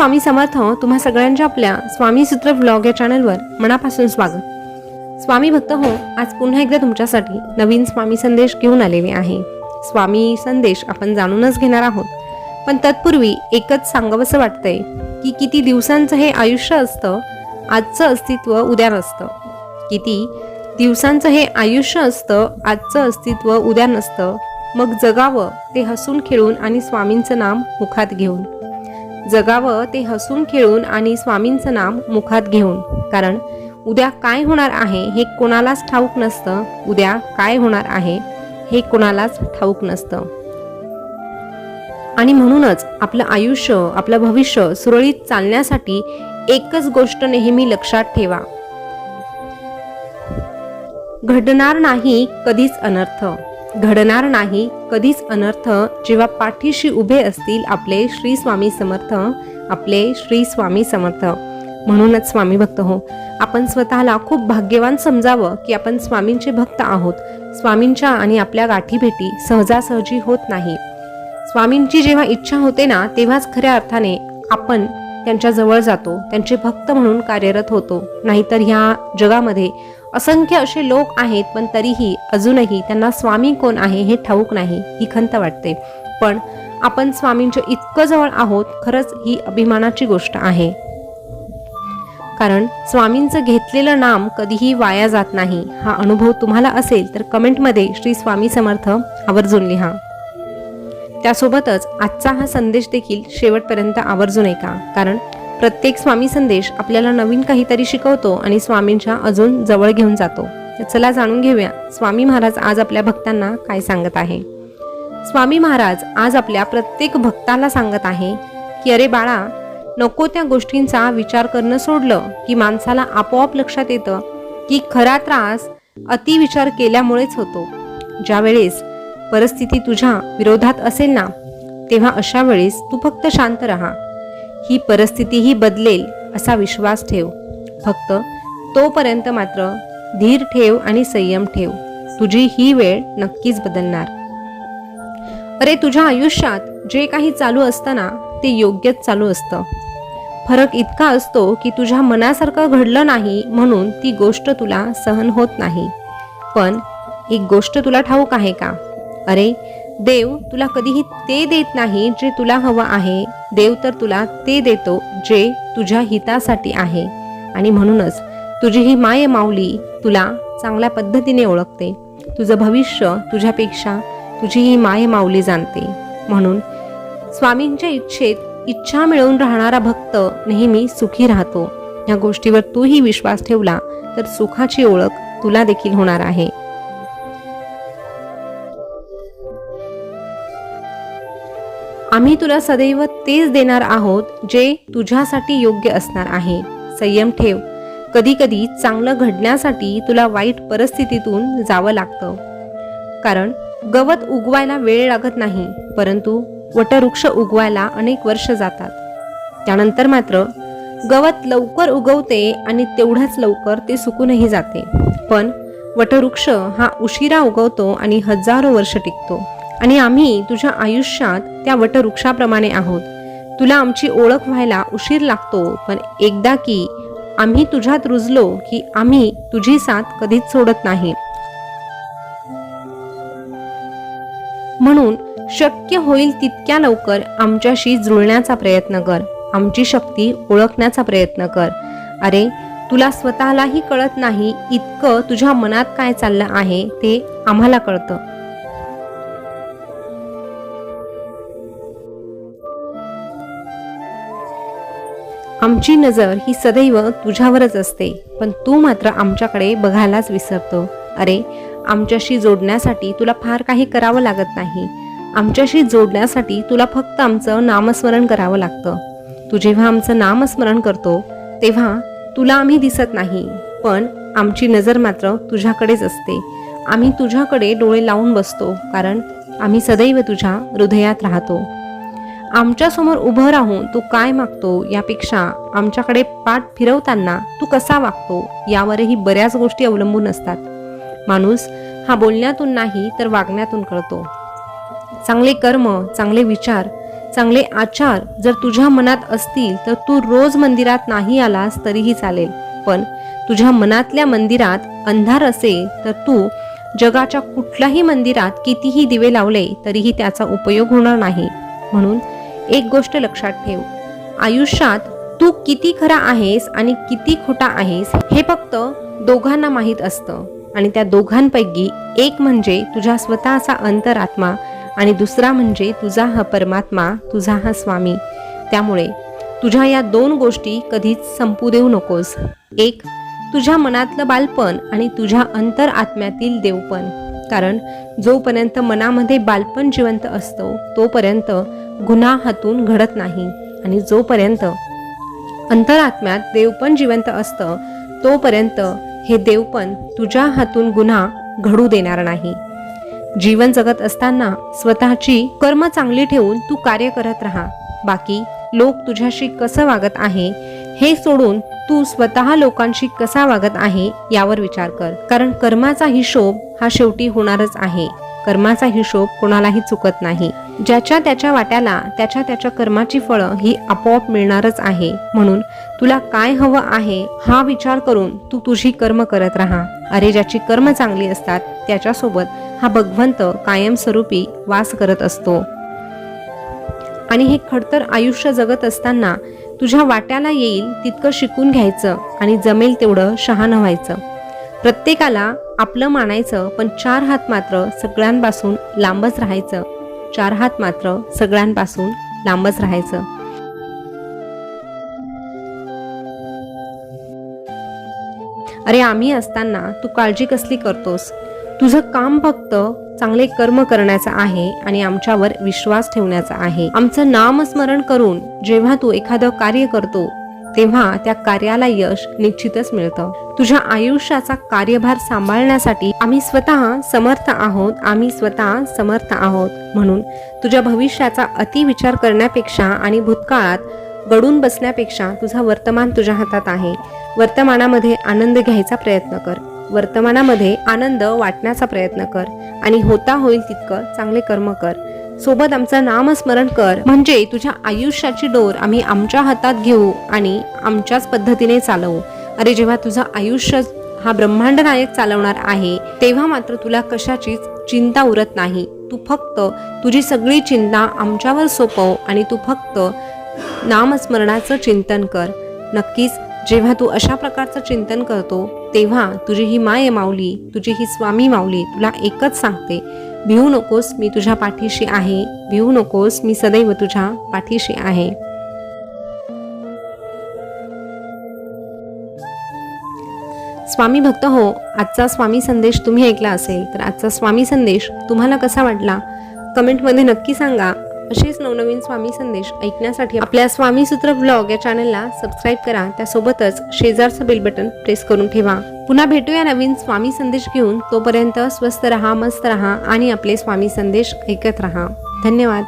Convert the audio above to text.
स्वामी समर्थ. तुम्हा सगळ्यांच्या आपल्या स्वामी सूत्र व्लॉग या चॅनलवर मनापासून स्वागत. स्वामी भक्त हो, आज पुन्हा एकदा तुमच्यासाठी नवीन स्वामी संदेश घेऊन आलेले आहे. स्वामी संदेश आपण जाणूनच घेणार आहोत, पण तत्पूर्वी एकच सांगावंसं वाटतंय की किती दिवसांचं हे आयुष्य असतं, आजचं अस्तित्व उद्या नसतं. किती दिवसांचं हे आयुष्य असतं, आजचं अस्तित्व उद्या नसतं. मग जगावं ते हसून खेळून आणि स्वामींचं नाम मुखात घेऊन. जगावं ते हसून खेळून आणि स्वामींचं नाम मुखात घेऊन. कारण उद्या काय होणार आहे हे कोणालाच ठाऊक नसतं. उद्या काय होणार आहे हे कोणालाच ठाऊक नसतं. आणि म्हणूनच आपलं आयुष्य, आपलं भविष्य सुरळीत चालण्यासाठी एकच गोष्ट नेहमी लक्षात ठेवा. घडणार नाही कधीच अनर्थ. घडणार नाही कधीच अनर्थ जेव्हा पाठीशी उभे असतील आपले श्री स्वामी समर्थ, आपले श्री स्वामी समर्थ. म्हणूनच स्वामी भक्त हो, आपण स्वतःला खूप भाग्यवान समजावं की आपण स्वामींचे भक्त आहोत. स्वामींच्या आणि आपल्या गाठीभेटी सहजासहजी होत नाही. स्वामींची जेव्हा इच्छा होते ना, तेव्हाच खऱ्या अर्थाने आपण त्यांच्या जवळ जातो, त्यांचे भक्त म्हणून कार्यरत होतो. नाहीतर ह्या जगामध्ये असंख्य असे लोक आहेत, पण तरीही अजूनही त्यांना स्वामी कोण आहे हे ठाऊक नाही. ही खंत वाटते. पण आपण स्वामींच्या इतकं जवळ आहोत, खरंच ही अभिमानाची गोष्ट आहे. कारण स्वामींचं घेतलेलं नाम कधीही वाया जात नाही. हा अनुभव तुम्हाला असेल तर कमेंटमध्ये श्री स्वामी समर्थ आवर्जून लिहा. त्यासोबतच आजचा हा संदेश देखील शेवटपर्यंत आवर्जून ऐका. कारण प्रत्येक स्वामी संदेश आपल्याला नवीन काहीतरी शिकवतो आणि स्वामींच्या अजून जवळ घेऊन जातो. चला जाणून घेऊया स्वामी महाराज आज आपल्या भक्तांना काय सांगत आहे. स्वामी महाराज आज आपल्या प्रत्येक भक्ताला सांगत आहे की अरे बाळा, नको त्या गोष्टींचा विचार करणं सोडलं की माणसाला आपोआप लक्षात येतं की खरा त्रास अतिविचार केल्यामुळेच होतो. ज्या वेळेस परिस्थिती तुझ्या विरोधात असेल ना, तेव्हा अशा वेळेस तू फक्त शांत राहा. ही परिस्थितीही बदलेल असा विश्वास ठेव. फक्त तोपर्यंत मात्र धीर ठेव आणि संयम ठेव. तुझी ही वेळ नक्कीच बदलणार. अरे, तुझ्या आयुष्यात जे काही चालू असतं ना, ते योग्यच चालू असतं. फरक इतका असतो की तुझ्या मनासारखं घडलं नाही म्हणून ती गोष्ट तुला सहन होत नाही. पण एक गोष्ट तुला ठाऊक आहे का? अरे, देव तुला कधीही ते देत नाही जे तुला हवं आहे. देव तर तुला ते देतो जे तुझ्या हितासाठी आहे. आणि म्हणूनच तुझी ही माय माऊली तुला चांगल्या पद्धतीने ओळखते. तुझं भविष्य तुझ्यापेक्षा तुझी ही माय माऊली जाणते. म्हणून स्वामींच्या इच्छेत इच्छा मिळवून राहणारा भक्त नेहमी सुखी राहतो. या गोष्टीवर तूही विश्वास ठेवला तर सुखाची ओळख तुला देखील होणार आहे. आम्ही तुला सदैव तेच देणार आहोत जे तुझ्यासाठी योग्य असणार आहे. संयम ठेव. कधी कधी चांगलं घडण्यासाठी तुला वाईट परिस्थितीतून जावं लागतं. कारण गवत उगवायला वेळ लागत नाही, परंतु वटवृक्ष उगवायला अनेक वर्ष जातात. त्यानंतर मात्र गवत लवकर उगवते आणि तेवढ्याच लवकर ते सुकूनही जाते. पण वटवृक्ष हा उशिरा उगवतो आणि हजारो वर्ष टिकतो. आणि आम्ही तुझ्या आयुष्यात त्या वटवृक्षाप्रमाणे आहोत. तुला आमची ओळख व्हायला उशीर लागतो, पण एकदा की आम्ही तुझ्यात रुजलो की आम्ही तुझी साथ कधीच सोडत नाही. म्हणून शक्य होईल तितक्या लवकर आमच्याशी जुळण्याचा प्रयत्न कर. आमची शक्ती ओळखण्याचा प्रयत्न कर. अरे, तुला स्वतःलाही कळत नाही इतकं तुझ्या मनात काय चाललं आहे ते आम्हाला कळतं. आमची नजर ही सदैव तुझ्यावरच असते, पण तू मात्र आमच्याकडे बघायलाच विसरतो. अरे, आमच्याशी जोडण्यासाठी तुला फार काही करावं लागत नाही. आमच्याशी जोडण्यासाठी तुला फक्त आमचं नामस्मरण करावं लागतं. तू जेव्हा आमचं नामस्मरण करतो तेव्हा तुला आम्ही दिसत नाही, पण आमची नजर मात्र तुझ्याकडेच असते. आम्ही तुझ्याकडे डोळे लावून बसतो, कारण आम्ही सदैव तुझ्या हृदयात राहतो. आमच्या समोर उभं राहून तू काय मागतो यापेक्षा आमच्याकडे पाठ फिरवताना तू कसा वागतो यावरही बऱ्याच गोष्टी अवलंबून असतात. माणूस हा बोलण्यातून नाही तर वागण्यातून कळतो. चांगले कर्म, चांगले विचार, चांगले आचार जर तुझ्या मनात असतील तर तू रोज मंदिरात नाही आलास तरीही चालेल, पण तुझ्या मनातल्या मंदिरात अंधार असेल तर तू जगाच्या कुठल्याही मंदिरात कितीही दिवे लावले तरीही त्याचा उपयोग होणार नाही. म्हणून एक गोष्ट लक्षात ठेव, आयुष्यात तू किती खरा आहेस आणि किती खोटा आहेस हे फक्त दोघांना माहीत असतं, आणि त्या दोघांपैकी एक म्हणजे तुझा स्वतःचा अंतरात्मा आणि दुसरा म्हणजे तुझा हा परमात्मा, तुझा हा स्वामी. त्यामुळे तुझ्या या दोन गोष्टी कधीच संपू देऊ नकोस. एक, तुझ्या मनातलं बालपण आणि तुझ्या अंतरात्म्यातील देवपण. कारण जोपर्यंत मनामध्ये बालपण जिवंत असतो तोपर्यंत गुन्हा हातून घडत नाही, आणि जोपर्यंत अंतरात्म्यात देवपण जिवंत असतं तोपर्यंत हे देवपण तुझ्या हातून गुन्हा घडू देणार नाही. जीवन जगत असताना स्वतःची कर्म चांगली ठेवून तू कार्य करत राहा. बाकी लोक तुझ्याशी कसं वागत आहे हे सोडून तू स्वतः लोकांशी कसा वागत आहे यावर विचार कर. कारण कर्माचा हिशोब हा शेवटी होणारच आहे. कर्माचा हिशोब कोणालाही चुकत नाही. ज्याच्या त्याच्या वाट्याला त्याच्या त्याच्या कर्माची फळं ही आपोआप मिळणारच आहे. म्हणून तुला काय हवं आहे हा विचार करून तू तुझी कर्म करत राहा. अरे, ज्याची कर्म चांगली असतात त्याच्यासोबत हा भगवंत कायमस्वरूपी वास करत असतो. आणि हे खडतर आयुष्य जगत असताना तुझ्या वाट्याला येईल तितकं शिकून घ्यायचं आणि जमेल तेवढं शहाणं व्हायचं. प्रत्येकाला आपलं मानायचं, पण 4 हात मात्र सगळ्यांपासून लांबच राहायचं. 4 हात मात्र सगळ्यांपासून लांबच राहायचं. अरे, आम्ही असताना तू काळजी कसली करतोस? तुझं काम फक्त चांगले कर्म करण्याचं आहे आणि आमच्यावर विश्वास ठेवण्याचा आहे. आमचं नामस्मरण करून जेव्हा तू एखादं कार्य करतो तेव्हा त्या कार्याला यश निश्चितच मिळतं. तुझ्या आयुष्याचा कार्यभार सांभाळण्यासाठी आम्ही स्वतः समर्थ आहोत. आम्ही स्वतः समर्थ आहोत. म्हणून तुझ्या भविष्याचा अति विचार करण्यापेक्षा आणि भूतकाळात गडून बसण्यापेक्षा तुझा वर्तमान तुझ्या हातात आहे. वर्तमानामध्ये आनंद घ्यायचा प्रयत्न कर. वर्तमानामध्ये आनंद वाटण्याचा प्रयत्न कर आणि होता होईल तितकं चांगले कर्म कर. सोबत आमचं नामस्मरण कर. म्हणजे तुझ्या आयुष्याची डोर आम्ही आमच्या हातात घेऊ आणि आमच्याच पद्धतीने चालवू. अरे, जेव्हा तुझं आयुष्य हा ब्रह्मांड नायक चालवणार आहे तेव्हा मात्र तुला कशाचीच चिंता उरत नाही. तू फक्त तुझी सगळी चिंता आमच्यावर सोपव आणि तू फक्त नामस्मरणाचं चिंतन कर. नक्कीच जेव्हा तू अशा प्रकारचं चिंतन करतो तेव्हा तुझी ही माय माऊली, तुझी ही स्वामी माऊली तुला एकच सांगते, भिवू नकोस, मी तुझ्या पाठीशी आहे. भिवू नकोस, मी सदैव तुझ्या पाठीशी आहे. स्वामी भक्त हो, आजचा स्वामी संदेश तुम्ही ऐकला असेल तर आजचा स्वामी संदेश तुम्हाला कसा वाटला कमेंटमध्ये नक्की सांगा. असेच नवनवीन स्वामी संदेश ऐकण्यासाठी आपल्या स्वामी सूत्र ब्लॉग या चॅनलला सबस्क्राईब करा. त्यासोबतच शेजारचं बेल बटन प्रेस करून ठेवा. पुन्हा भेटूया नवीन स्वामी संदेश घेऊन. तोपर्यंत स्वस्थ रहा, मस्त रहा आणि आपले स्वामी संदेश ऐकत रहा. धन्यवाद.